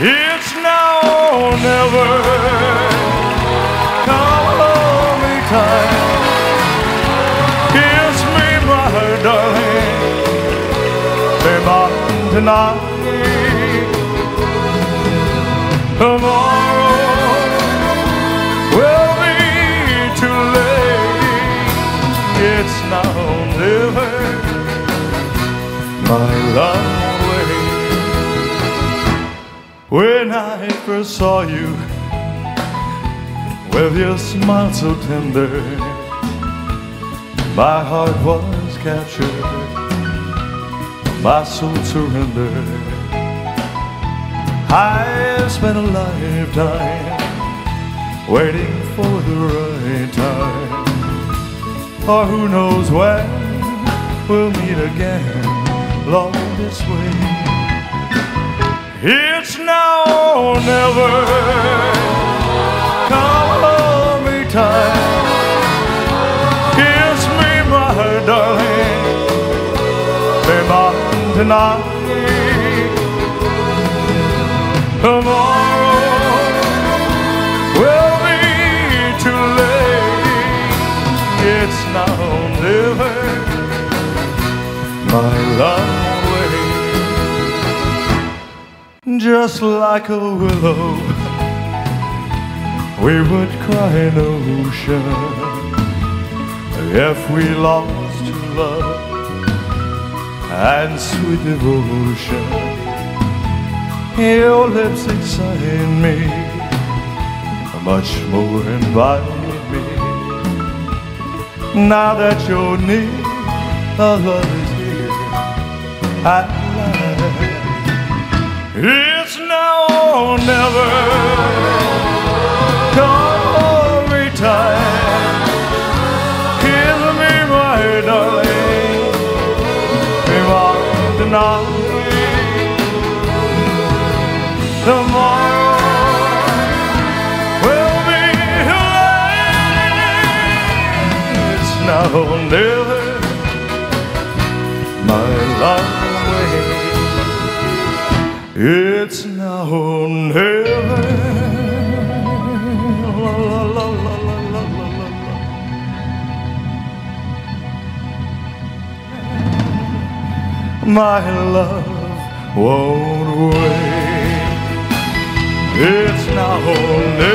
It's now or never. Come hold me tight. Kiss me, my darling. Come on tonight. Tomorrow will be too late. It's now or never. My love. When I first saw you, with your smile so tender, my heart was captured, my soul surrendered. I spent a lifetime waiting for the right time, or who knows when we'll meet again along this way. It's now or never. Come hold me tight. Kiss me, my darling. Come on tonight. Tomorrow will be too late. It's now or never. My love. Just like a willow, we would cry an ocean if we lost love and sweet devotion. Your lips excite me, much more invite me. Now that you're near, our love is here. It's now or never. Come hold me tight. Kiss me, my darling. Come on tonight. Tomorrow will be late. It's now or never. My love. It's now or never. La, la, la, la, la, la, la, la. My love won't wait. It's now or never.